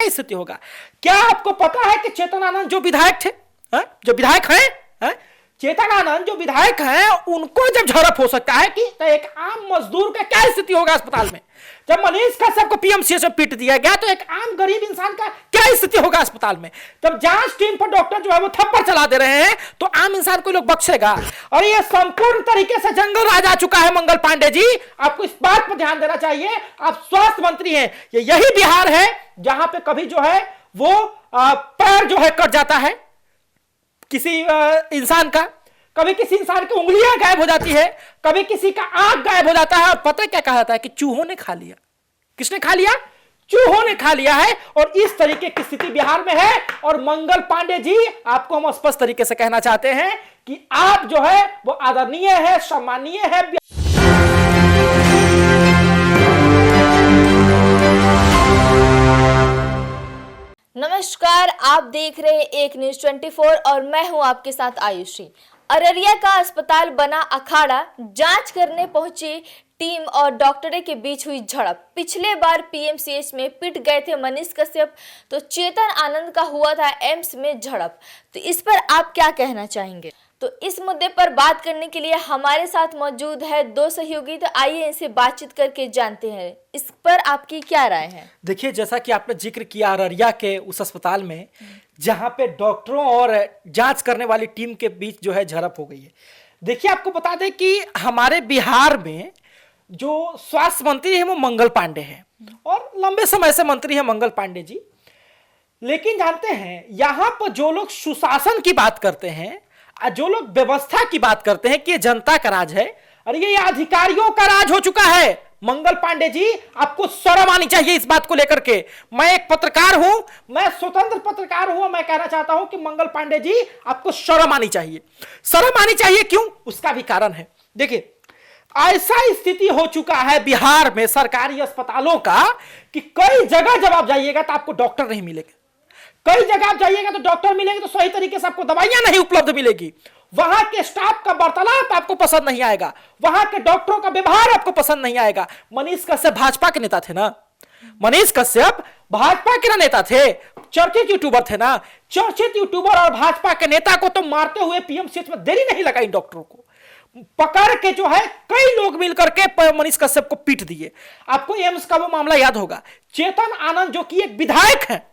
क्या स्थिति होगा? क्या आपको पता है कि चेतन आनंद जो विधायक थे, जो विधायक हैं, चेतन आनंद जो विधायक हैं, उनको जब झड़प हो सकता है कि तो एक आम मजदूर का क्या स्थिति होगा अस्पताल में? जब मनीष कश्यप को पीएमसीएच में पीट दिया गया तो एक आम गरीब इंसान का क्या स्थिति होगा अस्पताल में? जब जांच टीम पर डॉक्टर जो है वो थप्पड़ चला दे रहे हैं तो आम इंसान को लोग बख्शेगा? और ये संपूर्ण तरीके से जंगल राज आ चुका है। मंगल पांडे जी, आपको इस बात पर ध्यान देना चाहिए। आप स्वास्थ्य मंत्री हैं, यही बिहार है जहां पे कभी जो है वो पैर जो है कट जाता है किसी इंसान का, कभी किसी इंसान की उंगलियां गायब हो जाती है, कभी किसी का आंख गायब हो जाता है। और पता क्या कहा जाता है कि चूहों ने खा लिया। किसने खा लिया? चूहों ने खा लिया है। और इस तरीके की स्थिति बिहार में है। और मंगल पांडे जी, आपको हम स्पष्ट तरीके से कहना चाहते हैं कि आप जो है वो आदरणीय है, सम्माननीय है। नमस्कार, आप देख रहे हैं एक न्यूज 24 और मैं हूं आपके साथ आयुषी। अररिया का अस्पताल बना अखाड़ा, जांच करने पहुंची टीम और डॉक्टरों के बीच हुई झड़प। पिछले बार पीएमसीएच में पिट गए थे मनीष कश्यप, तो चेतन आनंद का हुआ था एम्स में झड़प। तो इस पर आप क्या कहना चाहेंगे? तो इस मुद्दे पर बात करने के लिए हमारे साथ मौजूद है दो सहयोगी। तो आइए इनसे बातचीत करके जानते हैं इस पर आपकी क्या राय है। देखिए, जैसा कि आपने जिक्र किया अररिया के उस अस्पताल में जहां पे डॉक्टरों और जांच करने वाली टीम के बीच जो है झड़प हो गई है। देखिए, आपको बता दें कि हमारे बिहार में जो स्वास्थ्य मंत्री है वो मंगल पांडे हैं और लंबे समय से मंत्री है मंगल पांडे जी। लेकिन जानते हैं, यहां पर जो लोग सुशासन की बात करते हैं, जो लोग व्यवस्था की बात करते हैं कि ये जनता का राज है, और ये अधिकारियों का राज हो चुका है। मंगल पांडे जी, आपको शर्म आनी चाहिए इस बात को लेकर के। मैं एक पत्रकार हूं, मैं स्वतंत्र पत्रकार हूं। मैं कहना चाहता हूं कि मंगल पांडे जी, आपको शर्म आनी चाहिए। शर्म आनी चाहिए क्यों? उसका भी कारण है। देखिए, ऐसा स्थिति हो चुका है बिहार में सरकारी अस्पतालों का कि कई जगह जब आप जाइएगा तो आपको डॉक्टर नहीं मिलेगा। कई जगह आप जाइएगा तो डॉक्टर मिलेंगे तो सही तरीके से आपको दवाइयां नहीं उपलब्ध मिलेगी। वहां के स्टाफ का वार्तालाप आपको पसंद नहीं आएगा, वहां के डॉक्टरों का व्यवहार आपको पसंद नहीं आएगा। मनीष कश्यप भाजपा के नेता थे ना, मनीष कश्यप भाजपा के नेता थे, चर्चित यूट्यूबर थे ना। चर्चित यूट्यूबर और भाजपा के नेता को तो मारते हुए पीएमसीएच में देरी नहीं लगा। इन डॉक्टरों को पकड़ के जो है कई लोग मिलकर के मनीष कश्यप को पीट दिए। आपको एम्स का वो मामला याद होगा। चेतन आनंद जो कि एक विधायक है,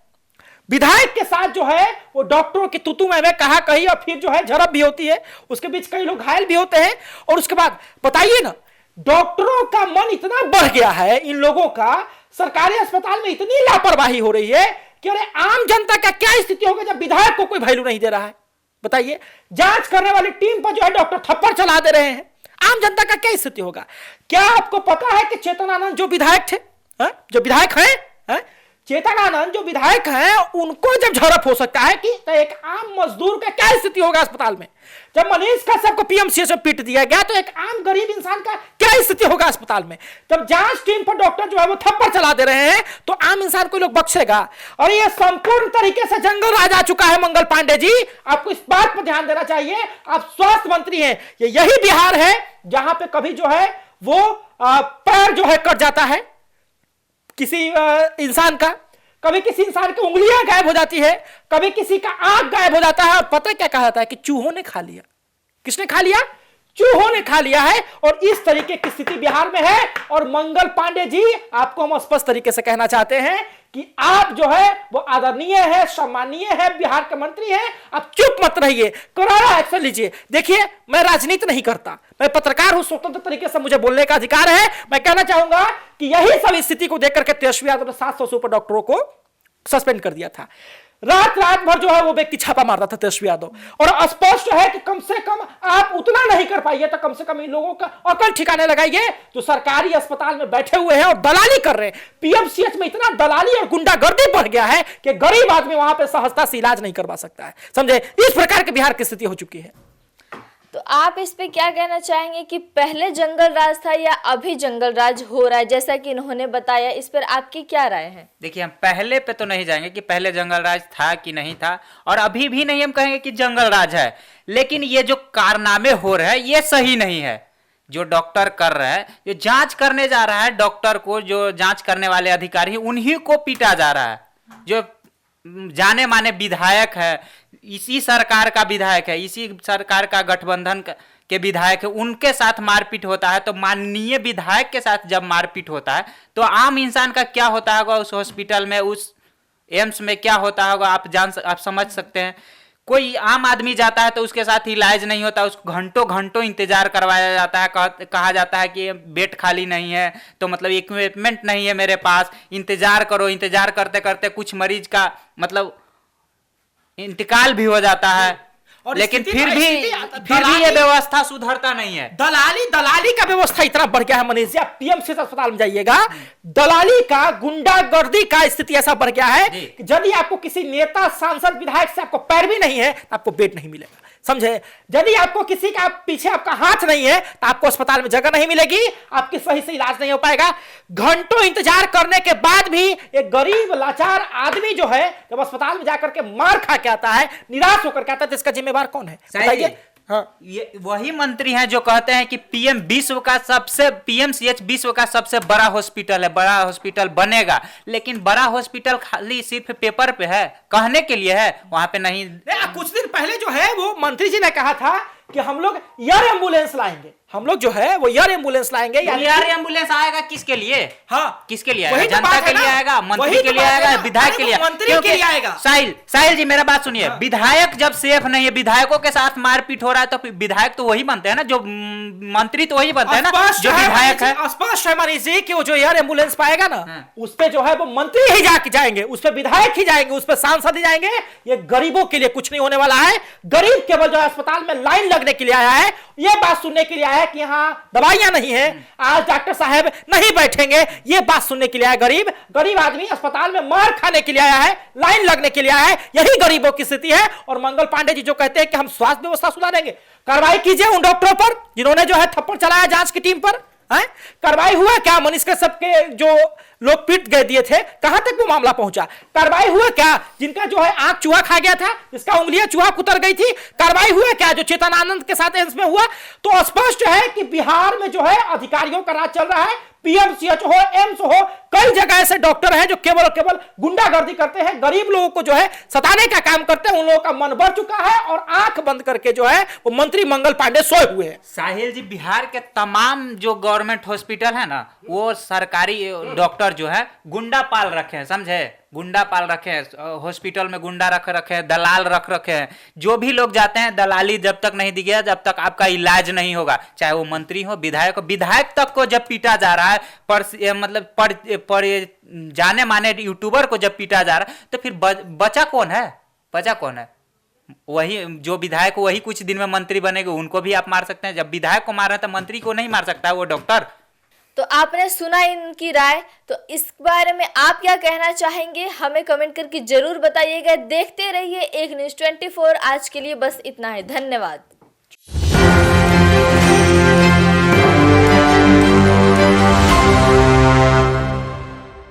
विधायक के साथ जो है वो डॉक्टरों की तुतु में कहा कही और फिर जो है झड़प भी होती है, उसके बीच कई लोग घायल भी होते हैं। और उसके बाद बताइए ना, डॉक्टरों का मन इतना बढ़ गया है, इन लोगों का सरकारी अस्पताल में इतनी लापरवाही हो रही है कि अरे आम जनता का क्या स्थिति होगा जब विधायक को कोई वैल्यू नहीं दे रहा है? बताइए, जांच करने वाली टीम पर जो है डॉक्टर थप्पड़ चला दे रहे हैं, आम जनता का क्या स्थिति होगा? क्या आपको पता है कि चेतन आनंद जो विधायक थे, जो विधायक हैं, चेतन आनंद जो विधायक हैं, उनको जब झड़प हो सकता है कि तो एक आम मजदूर का क्या स्थिति होगा अस्पताल में? जब मनीष कश्यप को पीएमसीएच में पीट दिया गया तो एक आम गरीब इंसान का क्या स्थिति होगा अस्पताल में? जब जांच टीम पर डॉक्टर जो है वो थप्पड़ चला दे रहे हैं तो आम इंसान को लोग बख्शेगा? और ये संपूर्ण तरीके से जंगल राज आ चुका है। मंगल पांडे जी, आपको इस बात पर ध्यान देना चाहिए। आप स्वास्थ्य मंत्री हैं, यही बिहार है जहां पे कभी जो है वो पैर जो है कट जाता है किसी इंसान का, कभी किसी इंसान की उंगलियां गायब हो जाती है, कभी किसी का आंख गायब हो जाता है। और पता क्या कहा जाता है कि चूहों ने खा लिया। किसने खा लिया? चूहों ने खा लिया है। और इस तरीके की स्थिति बिहार में है। और मंगल पांडे जी, आपको हम स्पष्ट तरीके से कहना चाहते हैं कि आप जो है वो आदरणीय है, सम्माननीय है, बिहार के मंत्री हैं। आप चुप मत रहिए, करारा एक्शन लीजिए। देखिए, मैं राजनीति नहीं करता, मैं पत्रकार हूं, स्वतंत्र तरीके से मुझे बोलने का अधिकार है। मैं कहना चाहूंगा कि यही सब स्थिति को देख करके तेजस्वी यादव ने 700 से ऊपर डॉक्टरों को सस्पेंड कर दिया था। रात भर जो है वो व्यक्ति छापा मारता था तेजस्वी यादव। और स्पष्ट है कि कम से कम आप उतना नहीं कर पाइए तो कम से कम इन लोगों का अकल ठिकाने लगाइए जो सरकारी अस्पताल में बैठे हुए हैं और दलाली कर रहे हैं। पीएमसीएच में इतना दलाली और गुंडागर्दी बढ़ गया है कि गरीब आदमी वहां पे सहजता से इलाज नहीं करवा सकता है। समझे? इस प्रकार के बिहार की स्थिति हो चुकी है। तो आप इस पे क्या कहना चाहेंगे कि पहले जंगल राज था या अभी जंगल राज हो रहा है, जैसा कि इन्होंने बताया? इस पर आपकी क्या राय है? देखिए, हम पहले पे तो नहीं जाएंगे कि पहले जंगल राज था कि नहीं था, और अभी भी नहीं हम कहेंगे कि जंगल राज है। लेकिन ये जो कारनामे हो रहे हैं ये सही नहीं है। जो डॉक्टर कर रहे हैं, जो जांच करने जा रहा है, डॉक्टर को जो जांच करने वाले अधिकारी उन्हीं को पीटा जा रहा है। जो जाने माने विधायक है, इसी सरकार का विधायक है, इसी सरकार का गठबंधन के विधायक है, उनके साथ मारपीट होता है, तो माननीय विधायक के साथ जब मारपीट होता है तो आम इंसान का क्या होता होगा उस हॉस्पिटल में, उस एम्स में क्या होता होगा, आप समझ सकते हैं। कोई आम आदमी जाता है तो उसके साथ इलाज नहीं होता, उसको घंटों घंटों इंतजार करवाया जाता है, कहा जाता है कि बेड खाली नहीं है, तो मतलब इक्विपमेंट नहीं है मेरे पास, इंतजार करो। इंतजार करते करते कुछ मरीज का मतलब इंतकाल भी हो जाता है, लेकिन फिर भी ये व्यवस्था सुधरता नहीं है। दलाली का व्यवस्था इतना बढ़ गया है मनीष जी, आप पीएमसी अस्पताल में जाइएगा, दलाली का, गुंडागर्दी का स्थिति ऐसा बढ़ गया है कि यदि आपको किसी नेता, सांसद, विधायक से आपको पैरवी नहीं है तो आपको बेड नहीं मिलेगा, समझे। यदि आपको किसी का पीछे आपका हाथ नहीं है तो आपको अस्पताल में जगह नहीं मिलेगी, आपकी सही से इलाज नहीं हो पाएगा। घंटों इंतजार करने के बाद भी एक गरीब लाचार आदमी जो है जब अस्पताल में जाकर के मार खा के आता है, निराश होकर के आता है, तो इसका जिम्मेवार कौन है बताइए। हाँ, ये वही मंत्री हैं जो कहते हैं कि पीएमसीएच विश्व का सबसे बड़ा हॉस्पिटल है, बड़ा हॉस्पिटल बनेगा, लेकिन बड़ा हॉस्पिटल खाली सिर्फ पेपर पे है, कहने के लिए है, वहां पे नहीं। कुछ दिन पहले जो है वो मंत्री जी ने कहा था कि हम लोग एयर एम्बुलेंस लाएंगे, हम लोग जो है वो एयर एम्बुलेंस लाएंगे। एयर एम्बुलेंस आएगा किसके लिए? हाँ, किसके लिए आएगा? जनता के लिए आएगा, मंत्री के लिए आएगा, विधायक के लिए, मंत्री के लिए आएगा। साहिल जी मेरा बात सुनिए, विधायक जब सेफ नहीं है, विधायकों के साथ मारपीट हो रहा है, तो विधायक तो वही बनते हैं ना, जो मंत्री तो वही बनते हैं ना जो विधायक है। स्पष्ट है मनीष जी कि वो जो एयर एम्बुलेंस पाएगा ना, उस पे जो है वो मंत्री ही जाएंगे, उस पे विधायक ही जाएंगे, उस पे सांसद ही जाएंगे। ये गरीबों के लिए कुछ नहीं होने वाला है। गरीब केवल जो अस्पताल में लाइन लगने के लिए आया है, ये बात सुनने के लिए आया है कि यहाँ दवाइयां नहीं है, आज डॉक्टर साहब नहीं बैठेंगे, ये बात सुनने के लिए आया। गरीब आदमी अस्पताल में मार खाने के लिए आया है, लाइन लगने के लिए आया है। यही गरीबों की स्थिति है। और मंगल पांडे जी जो कहते हैं कि हम स्वास्थ्य व्यवस्था सुधारेंगे, कार्रवाई कीजिए उन डॉक्टरों पर जिन्होंने जो है थप्पड़ चलाया जांच की टीम पर। कार्रवाई हुआ क्या? मनीष कश्यप के जो लोग पीट गए दिए थे, कहां तक वो मामला पहुंचा? कार्रवाई हुआ क्या? जिनका जो है आंख चूहा खा गया था, जिसका उंगलियां चूहा कुतर गई थी, कार्रवाई हुआ क्या? जो चेतनानंद के साथ एम्स में हुआ। तो स्पष्ट है कि बिहार में जो है अधिकारियों का राज चल रहा है। पीएमसीएच हो, एम्स हो, कई जगह ऐसे डॉक्टर हैं जो केवल गुंडागर्दी करते हैं, गरीब लोगों को जो है सताने का काम करते हैं। उन लोगों का मन बढ़ चुका है और आंख बंद करके जो है वो मंत्री मंगल पांडे सोए हुए हैं। साहिल जी, बिहार के तमाम जो गवर्नमेंट हॉस्पिटल है ना, वो सरकारी डॉक्टर जो है गुंडा पाल रखे हैं, समझे, गुंडा पाल रखे हैं, हॉस्पिटल में गुंडा रखे हैं, दलाल रखे हैं। जो भी लोग जाते हैं, दलाली जब तक नहीं दिखेगा जब तक आपका इलाज नहीं होगा, चाहे वो मंत्री हो, विधायक हो। विधायक तक को जब पीटा जा रहा है, पर जाने माने यूट्यूबर को जब पीटा जा रहा है, तो फिर बचा कौन है? वही जो विधायक, वही कुछ दिन में मंत्री बनेंगे, उनको भी आप मार सकते हैं। जब विधायक को मार रहे हैं तो मंत्री को नहीं मार सकता है वो डॉक्टर। तो आपने सुना इनकी राय, तो इस बारे में आप क्या कहना चाहेंगे हमें कमेंट करके जरूर बताइएगा। देखते रहिए एक न्यूज़ 24। आज के लिए बस इतना है, धन्यवाद।